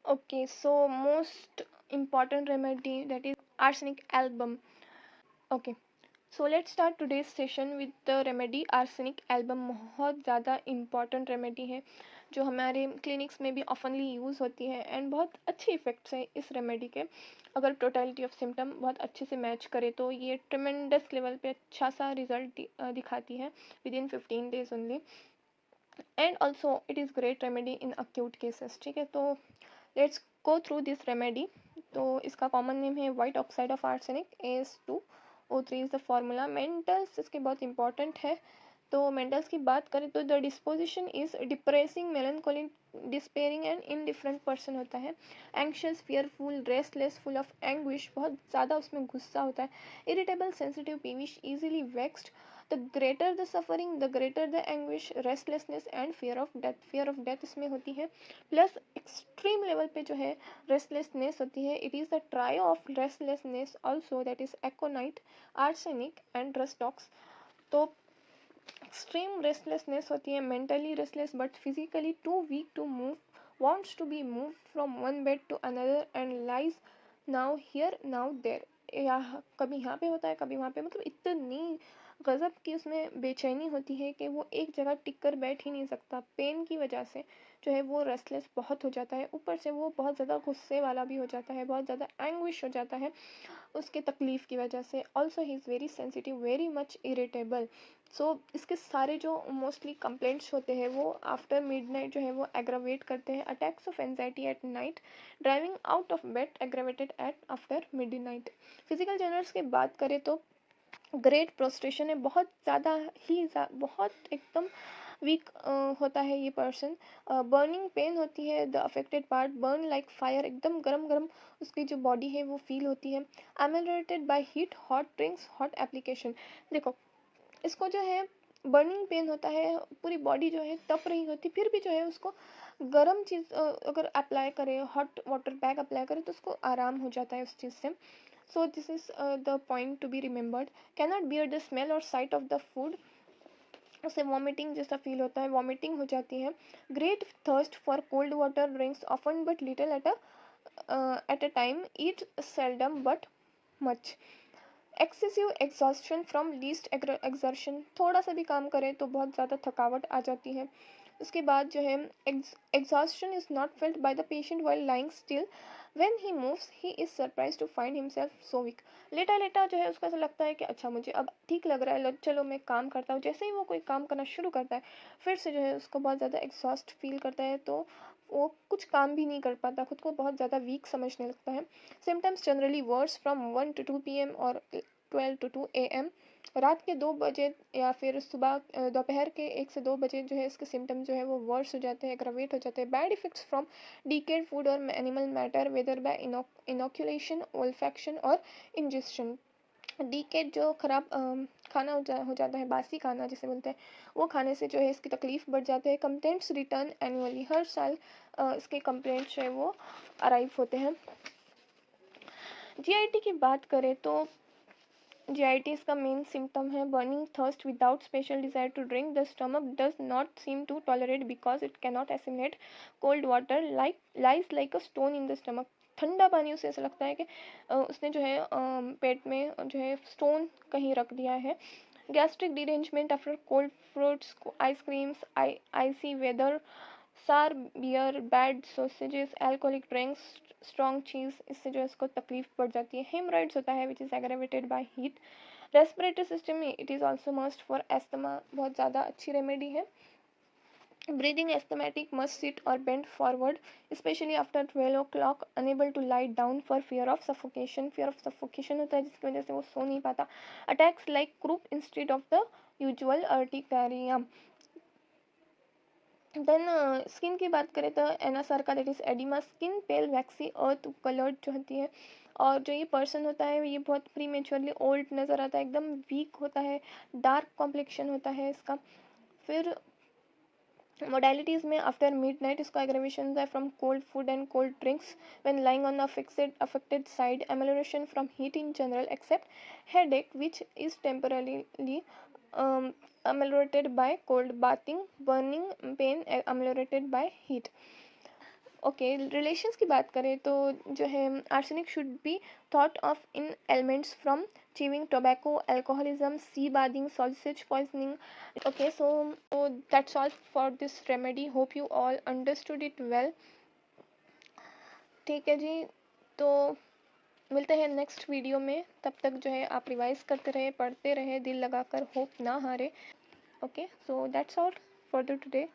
Okay, so most important remedy, that is arsenic album. Okay, so let's start today's session with the remedy arsenic album. बहुत ज़्यादा important remedy है जो हमारे clinics में भी ऑफनली use होती है एंड बहुत अच्छे इफ़ेक्ट्स हैं इस रेमेडी के। अगर टोटलिटी ऑफ सिम्टम बहुत अच्छे से मैच करे तो ये ट्रिमेंडस लेवल पे अच्छा सा रिजल्ट दिखाती है within 15 days only. And also it is great remedy in acute cases. ठीक है, तो let's go through this remedy. तो इसका कॉमन नेम है white oxide of arsenic, AS2O3 is the formula. Mentals इसके बहुत इंपॉर्टेंट है। तो मेंटल्स की बात करें तो the disposition is depressing, melancholic, despairing and indifferent person होता है। Anxious, fearful, restless, full of anguish, बहुत ज़्यादा उसमें गुस्सा होता है। Irritable, sensitive, peevish, easily vexed. The greater the suffering the greater the anguish, restlessness and fear of death इसमें होती है। प्लस एक्सट्रीम लेवल पे जो है रेस्टलेसनेस होती है। It is the trio of restlessness also, that is aconite, arsenic and rhus tox. तो extreme restlessness होती है, mentally restless but physically too weak to move, wants to be moved from one bed to another and lies now here now there। या कभी यहाँ पे होता है कभी वहाँ पे, मतलब इतनी गज़ब की उसमें बेचैनी होती है कि वो एक जगह टिक कर बैठ ही नहीं सकता। पेन की वजह से जो है वो रेस्टलेस बहुत हो जाता है, ऊपर से वो बहुत ज़्यादा गुस्से वाला भी हो जाता है, बहुत ज़्यादा एंग्विश हो जाता है उसके तकलीफ़ की वजह से। Also he is very sensitive, very much irritable. So इसके सारे जो मोस्टली कंप्लेंट्स होते हैं वो आफ्टर मिडनाइट जो है वो एग्रावेट करते हैं। Attacks of anxiety at night, driving out of bed aggravated at after midnight. Physical generals की बात करें तो ग्रेट प्रोस्ट्रेशन है, बहुत ज़्यादा ही बहुत एकदम वीक होता है ये पर्सन। बर्निंग पेन होती है, the affected part burn like fire, एकदम गरम गरम उसकी जो बॉडी है वो फील होती है। Ameliorated by heat, hot drinks, hot application. देखो इसको जो है बर्निंग पेन होता है, पूरी बॉडी जो है तप रही होती, फिर भी जो है उसको गर्म चीज़ अगर अप्लाई करे, हॉट वाटर बैग अप्लाई करे तो उसको आराम हो जाता है उस चीज़ से। So this is the point to be remembered. Cannot bear the smell और साइट ऑफ द फूड, उसे वॉमिटिंग जैसा फील होता है, वॉमिटिंग हो जाती है। Great thirst for cold water drinks often but little at a time, eat seldom but much. Excessive exhaustion from least exertion, थोड़ा सा भी काम करें तो बहुत ज़्यादा थकावट आ जाती है। उसके बाद जो है exhaustion is not felt by the patient while lying still, when he moves he is surprise to find himself so weak. लेटा लेटा जो है उसको ऐसा लगता है कि अच्छा मुझे अब ठीक लग रहा है, चलो मैं काम करता हूँ। जैसे ही वो कोई काम करना शुरू करता है फिर से जो है उसको बहुत ज़्यादा एग्जॉस्ट फील करता है, तो वो कुछ काम भी नहीं कर पाता, खुद को बहुत ज़्यादा वीक समझने लगता है। Symptoms generally worse from 1 to 2 PM और 12 to 2 AM। रात के 2 बजे या फिर सुबह दोपहर के 1 से 2 बजे जो है इसके सिम्टम जो है वो वर्स हो जाते हैं, एग्रावेट हो जाते हैं। Bad effects from decayed food और animal matter, whether by inoculation, olfaction और इंजेक्शन। डीकेड जो खराब खाना हो जाता है, बासी खाना जिसे बोलते हैं, वो खाने से जो है इसकी तकलीफ बढ़ जाती है। कंप्लेंट्स रिटर्न एनुअली, हर साल इसके कंप्लेंट्स जो है वो अराइव होते हैं। जीआईटी की बात करें तो जीआईटी इसका मेन सिम्टम है burning thirst without special desire to drink, the stomach does not seem to tolerate because it cannot assimilate cold water, lies like a stone in the stomach. ठंडा पानी उसे ऐसा लगता है कि उसने जो है पेट में जो है स्टोन कहीं रख दिया है। Gastric derangement after cold fruits, ice creams, icy weather, sour beer, bad sausages, alcoholic drinks, strong cheese, इससे जो है इसको तकलीफ बढ़ जाती है। हेमराइड्स होता है which is aggravated by heat. Respiratory system में it is also must for asthma, बहुत ज़्यादा अच्छी रेमेडी है। ब्रीदिंग एस्थमेटिक मस्ट सिट और bend forward specially after 12 o'clock, unable to lie down for fear of suffocation, fear of suffocation होता है जिसकी वजह से वो सो नहीं पाता। Attacks like croup instead of the usual urticaria. Then skin की बात करें तो एनासार का, that is oedema, skin pale waxy earth coloured जो होती है। और जो ये पर्सन होता है ये बहुत प्री मेच्योरली ओल्ड नज़र आता है, एकदम वीक होता है, डार्क कॉम्प्लेक्शन होता है इसका। फिर मोडालिटीज़ में आफ्टर मिड नाइट इसका एग्रेवेशन है from cold food and cold drinks when lying on the affected side, amelioration from heat in general except headache which is temporarily ameliorated by cold bathing, burning pain ameliorated by heat. Okay, relations की बात करें तो जो है arsenic should be thought of in ailments फ्रॉम chewing tobacco, alcoholism, sea bathing, sausage poisoning. Okay, so that's all for this remedy. Hope you all understood it well. ठीक है जी, तो मिलते हैं नेक्स्ट वीडियो में। तब तक जो है आप रिवाइज करते रहे, पढ़ते रहे, दिल लगाकर, होप ना हारे। Okay, so that's all for the today.